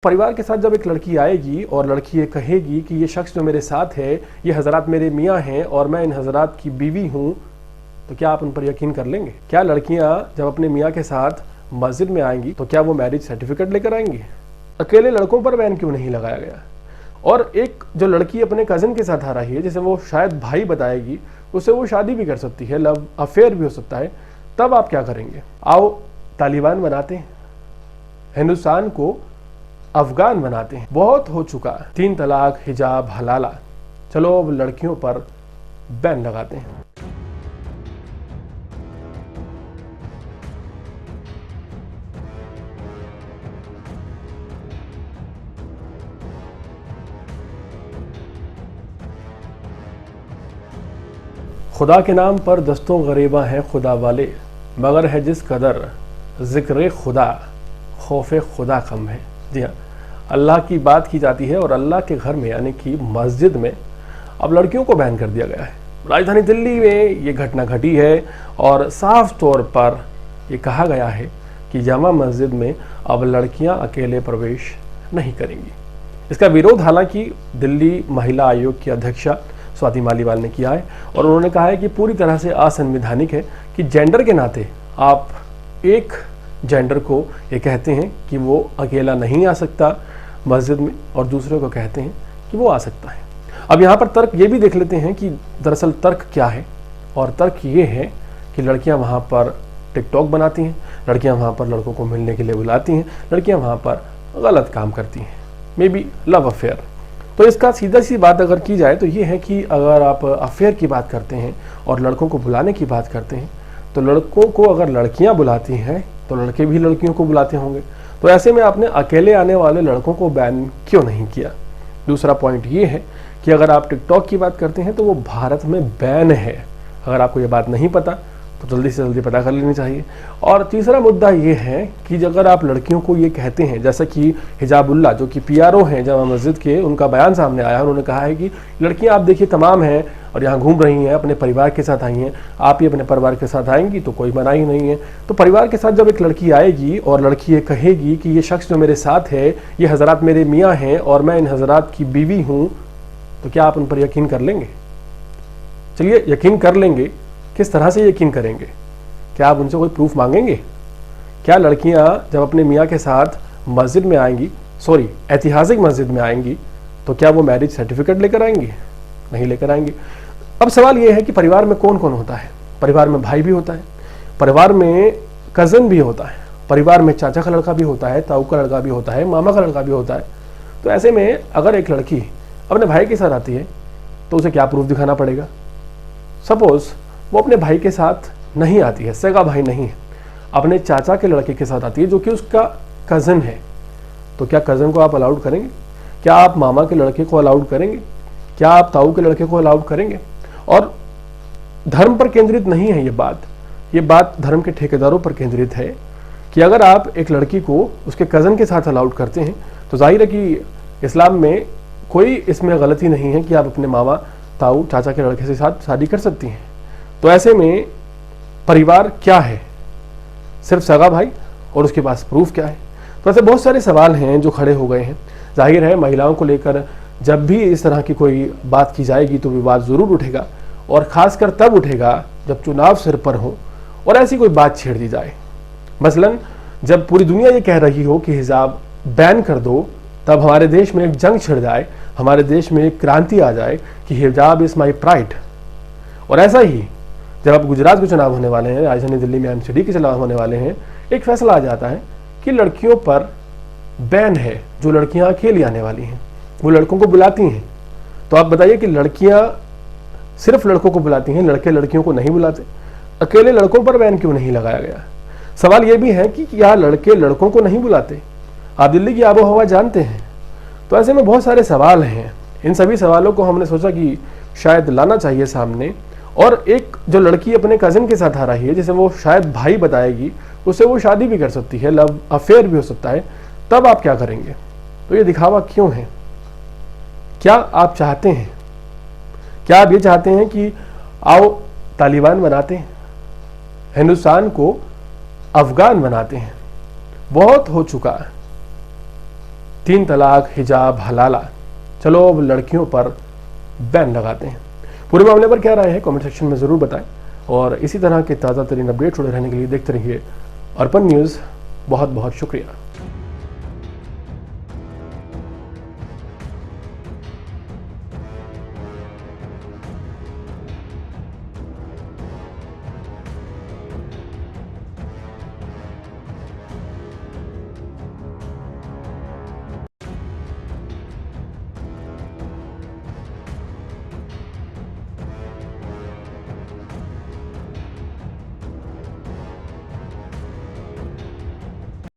परिवार के साथ जब एक लड़की आएगी और लड़की ये कहेगी कि ये शख्स जो मेरे साथ है ये हजरात मेरे मियाँ हैं और मैं इन हजरात की बीवी हूँ, तो क्या आप उन पर यकीन कर लेंगे? क्या लड़कियाँ जब अपने मियाँ के साथ मस्जिद में आएंगी तो क्या वो मैरिज सर्टिफिकेट लेकर आएंगी? अकेले लड़कों पर बैन क्यों नहीं लगाया गया? और एक जो लड़की अपने कज़न के साथ आ रही है, जिसे वो शायद भाई बताएगी, उससे वो शादी भी कर सकती है, लव अफेयर भी हो सकता है, तब आप क्या करेंगे? आओ तालिबान बनाते हैं, हिंदुस्तान को अफगान बनाते हैं। बहुत हो चुका है 3 तलाक, हिजाब, हलाला। चलो अब लड़कियों पर बैन लगाते हैं। खुदा के नाम पर दस्तों गरीबा हैं खुदा वाले, मगर है जिस कदर जिक्र खुदा खौफ खुदा कम है। जी हाँ, अल्लाह की बात की जाती है और अल्लाह के घर में यानी कि मस्जिद में अब लड़कियों को बैन कर दिया गया है। राजधानी दिल्ली में ये घटना घटी है और साफ तौर पर ये कहा गया है कि जामा मस्जिद में अब लड़कियां अकेले प्रवेश नहीं करेंगी। इसका विरोध हालांकि दिल्ली महिला आयोग की अध्यक्षा स्वाति मालीवाल ने किया है और उन्होंने कहा है कि पूरी तरह से असंवैधानिक है कि जेंडर के नाते आप एक जेंडर को ये कहते हैं कि वो अकेला नहीं आ सकता मस्जिद में और दूसरे को कहते हैं कि वो आ सकता है। अब यहाँ पर तर्क ये भी देख लेते हैं कि दरअसल तर्क क्या है, और तर्क ये है कि लड़कियाँ वहाँ पर टिकटॉक बनाती हैं, लड़कियाँ वहाँ पर लड़कों को मिलने के लिए बुलाती हैं, लड़कियाँ वहाँ पर गलत काम करती हैं, मे बी लव अफेयर। तो इसका सीधा सी बात अगर की जाए तो ये है कि अगर आप अफेयर की बात करते हैं और लड़कों को बुलाने की बात करते हैं, तो लड़कों को अगर लड़कियाँ बुलाती हैं तो लड़के भी लड़कियों को बुलाते होंगे, तो ऐसे में आपने अकेले आने वाले लड़कों को बैन क्यों नहीं किया? दूसरा पॉइंट ये है कि अगर आप टिकटॉक की बात करते हैं तो वो भारत में बैन है। अगर आपको ये बात नहीं पता तो जल्दी से जल्दी पता कर लेनी चाहिए। और तीसरा मुद्दा ये है कि अगर आप लड़कियों को ये कहते हैं, जैसा कि हिजाबुल्ला जो कि पीआरओ हैं जामा मस्जिद के, उनका बयान सामने आया, उन्होंने कहा है कि लड़कियां आप देखिए तमाम हैं और यहाँ घूम रही हैं, अपने परिवार के साथ आई हैं, आप ही अपने परिवार के साथ आएंगी तो कोई मना ही नहीं है। तो परिवार के साथ जब एक लड़की आएगी और लड़की ये कहेगी कि ये शख्स जो मेरे साथ है ये हजरात मेरे मियाँ हैं और मैं इन हजरात की बीवी हूँ, तो क्या आप उन पर यकीन कर लेंगे? चलिए यकीन कर लेंगे, किस तरह से यकीन करेंगे? क्या आप उनसे कोई प्रूफ मांगेंगे? क्या लड़कियां जब अपने मियाँ के साथ मस्जिद में आएंगी, सॉरी ऐतिहासिक मस्जिद में आएंगी, तो क्या वो मैरिज सर्टिफिकेट लेकर आएंगी? नहीं लेकर आएंगी। अब सवाल ये है कि परिवार में कौन कौन होता है? परिवार में भाई भी होता है, परिवार में कज़न भी होता है, परिवार में चाचा का लड़का भी होता है, ताऊ का लड़का भी होता है, मामा का लड़का भी होता है। तो ऐसे में अगर एक लड़की अपने भाई के साथ आती है तो उसे क्या प्रूफ दिखाना पड़ेगा? सपोज वो अपने भाई के साथ नहीं आती है, सगा भाई नहीं है, अपने चाचा के लड़के के साथ आती है जो कि उसका कज़न है, तो क्या कज़न को आप अलाउड करेंगे? क्या आप मामा के लड़के को अलाउड करेंगे? क्या आप ताऊ के लड़के को अलाउड करेंगे? और धर्म पर केंद्रित नहीं है ये बात धर्म के ठेकेदारों पर केंद्रित है कि अगर आप एक लड़की को उसके कज़न के साथ अलाउड करते हैं तो जाहिर है कि इस्लाम में कोई इसमें गलती नहीं है कि आप अपने मामा, ताऊ, चाचा के लड़के के साथ शादी कर सकती हैं। तो ऐसे में परिवार क्या है? सिर्फ सगा भाई, और उसके पास प्रूफ क्या है? तो ऐसे बहुत सारे सवाल हैं जो खड़े हो गए हैं। जाहिर है महिलाओं को लेकर जब भी इस तरह की कोई बात की जाएगी तो विवाद ज़रूर उठेगा, और ख़ासकर तब उठेगा जब चुनाव सिर पर हो और ऐसी कोई बात छेड़ दी जाए। मसलन जब पूरी दुनिया ये कह रही हो कि हिजाब बैन कर दो, तब हमारे देश में एक जंग छिड़ जाए, हमारे देश में एक क्रांति आ जाए कि हिजाब इज़ माई प्राइड। और ऐसा ही जब अब गुजरात के चुनाव होने वाले हैं, राजधानी दिल्ली में एमसीडी के चुनाव होने वाले हैं, एक फैसला आ जाता है कि लड़कियों पर बैन है। जो लड़कियां अकेली आने वाली हैं वो लड़कों को बुलाती हैं। तो आप बताइए कि लड़कियां सिर्फ लड़कों को बुलाती हैं, लड़के लड़कियों को नहीं बुलाते? अकेले लड़कों पर बैन क्यों नहीं लगाया गया? सवाल यह भी है कि क्या लड़के लड़कों को नहीं बुलाते? आप दिल्ली की आबो हवा जानते हैं। तो ऐसे में बहुत सारे सवाल हैं। इन सभी सवालों को हमने सोचा कि शायद लाना चाहिए सामने। और एक जो लड़की अपने कज़न के साथ आ रही है, जिसे वो शायद भाई बताएगी, उससे वो शादी भी कर सकती है, लव अफेयर भी हो सकता है, तब आप क्या करेंगे? तो ये दिखावा क्यों है? क्या आप चाहते हैं, क्या आप ये चाहते हैं कि आओ तालिबान बनाते हैं, हिंदुस्तान को अफगान बनाते हैं? बहुत हो चुका है। 3 तलाक, हिजाब, हलाला। चलो अब लड़कियों पर बैन लगाते हैं। पूरे मामले पर क्या राय है कमेंट सेक्शन में ज़रूर बताएं और इसी तरह के ताज़ा तरीन अपडेट जुड़े रहने के लिए देखते रहिए अर्पण न्यूज़। बहुत बहुत शुक्रिया।